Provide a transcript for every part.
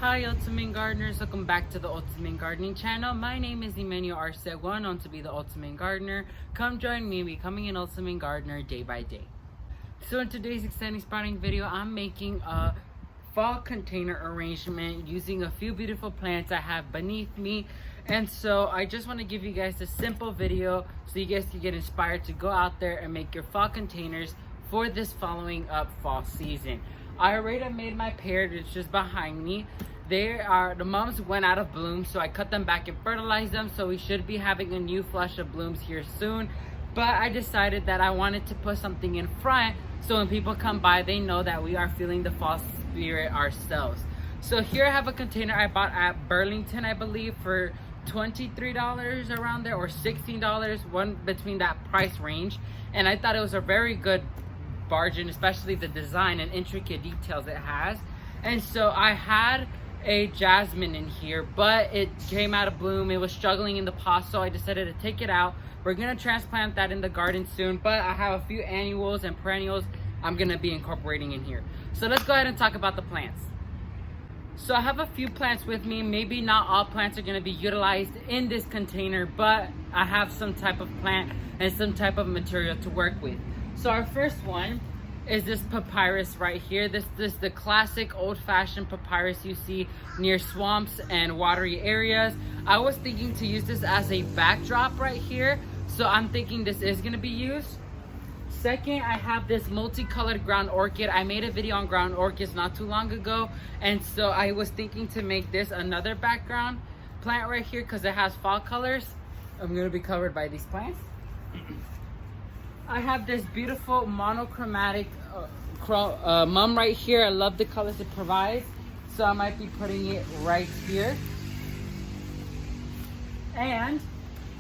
Hi Ultimate Gardeners, welcome back to the Ultimate Gardening channel. My name is Emmanuel Arcegua, known to be the Ultimate Gardener. Come join me in becoming an Ultimate Gardener day by day. So in today's exciting sprouting video, I'm making a fall container arrangement using a few beautiful plants I have beneath me. And so I just want to give you guys a simple video so you guys can get inspired to go out there and make your fall containers for this following up fall season. I already made my pear, it's just behind me. The mums went out of bloom, so I cut them back and fertilized them, so we should be having a new flush of blooms here soon. But I decided that I wanted to put something in front so when people come by, they know that we are feeling the fall spirit ourselves. So here I have a container I bought at Burlington, I believe, for $23 around there, or $16, one between that price range. And I thought it was a very good bargain, especially the design and intricate details it has. And so I had a jasmine in here, but it came out of bloom. It was struggling in the pot, so I decided to take it out. We're gonna transplant that in the garden soon, but I have a few annuals and perennials I'm gonna be incorporating in here. So let's go ahead and talk about the plants. So I have a few plants with me. Maybe not all plants are gonna be utilized in this container, but I have some type of plant and some type of material to work with. So our first one is this papyrus right here. This is the classic old-fashioned papyrus you see near swamps and watery areas. I was thinking to use this as a backdrop right here, so I'm thinking this is going to be used. Second, I have this multicolored ground orchid. I made a video on ground orchids not too long ago, and so I was thinking to make this another background plant right here because it has fall colors. I'm going to be covered by these plants. I have this beautiful monochromatic mum right here. I love the colors it provides, so I might be putting it right here. And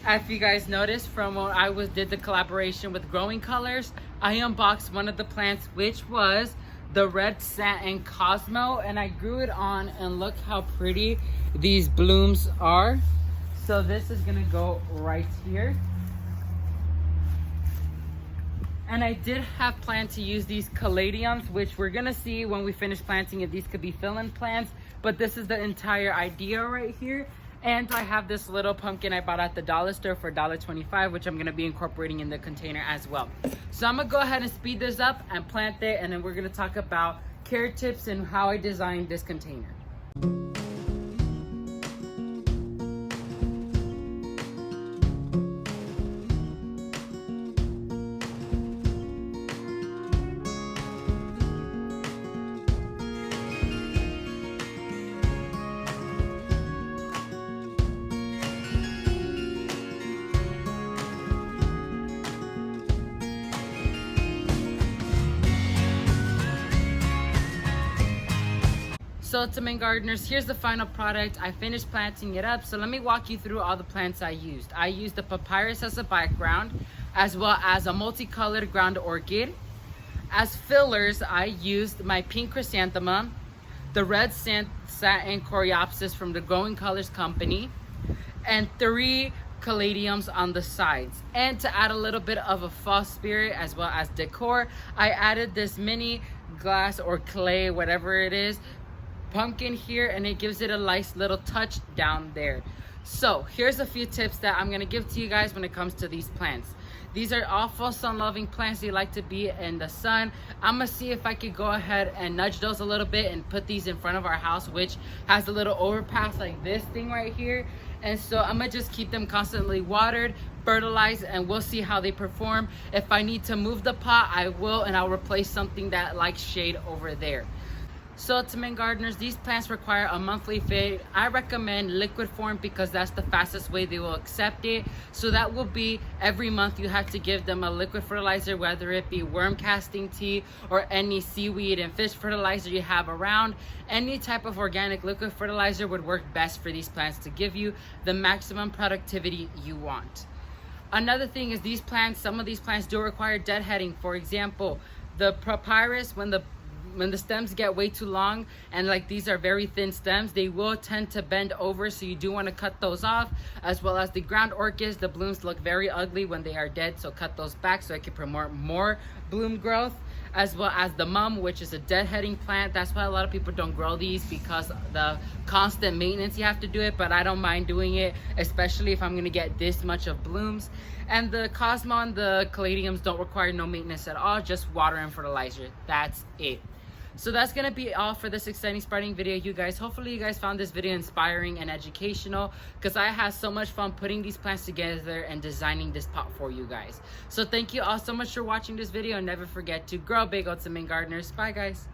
if you guys noticed from when I did the collaboration with Growing Colors, I unboxed one of the plants, which was the red satin Cosmo, and I grew it on, and look how pretty these blooms are. So this is gonna go right here. And I did have planned to use these caladiums, which we're gonna see when we finish planting if these could be fill-in plants, but this is the entire idea right here. And I have this little pumpkin I bought at the dollar store for $1.25, which I'm gonna be incorporating in the container as well. So I'm gonna go ahead and speed this up and plant it, and then we're gonna talk about care tips and how I designed this container. So Ultimate Gardeners, here's the final product. I finished planting it up, so let me walk you through all the plants I used. I used the papyrus as a background, as well as a multicolored ground orchid. As fillers, I used my pink chrysanthemum, the red satin coreopsis from the Growing Colors company, and 3 caladiums on the sides. And to add a little bit of a fall spirit as well as decor, I added this mini glass or clay, whatever it is, pumpkin here, and it gives it a nice little touch down there. So here's a few tips that I'm gonna give to you guys when it comes to these plants. These are awful sun-loving plants. They like to be in the sun. I'm gonna see if I could go ahead and nudge those a little bit and put these in front of our house, which has a little overpass like this thing right here. And so I'm gonna just keep them constantly watered, fertilized, and we'll see how they perform. If I need to move the pot, I will, and I'll replace something that likes shade over there. So Ultimate Gardeners, these plants require a monthly feed. I recommend liquid form because that's the fastest way they will accept it. So that will be every month you have to give them a liquid fertilizer, whether it be worm casting tea or any seaweed and fish fertilizer you have around. Any type of organic liquid fertilizer would work best for these plants to give you the maximum productivity you want. Another thing is these plants, some of these plants do require deadheading. For example, the papyrus, when the stems get way too long, and like these are very thin stems, they will tend to bend over, so you do want to cut those off. As well as the ground orchids, the blooms look very ugly when they are dead, so cut those back so it can promote more bloom growth. as well as the mum, which is a deadheading plant. That's why a lot of people don't grow these, because the constant maintenance you have to do it, but I don't mind doing it, especially if I'm gonna get this much of blooms. And the Cosmo and the Caladiums don't require no maintenance at all, just water and fertilizer. That's it. So that's gonna be all for this exciting spreading video, you guys. Hopefully you guys found this video inspiring and educational, because I had so much fun putting these plants together and designing this pot for you guys. So thank you all so much for watching this video, and never forget to grow big, ultimate gardeners. Bye guys.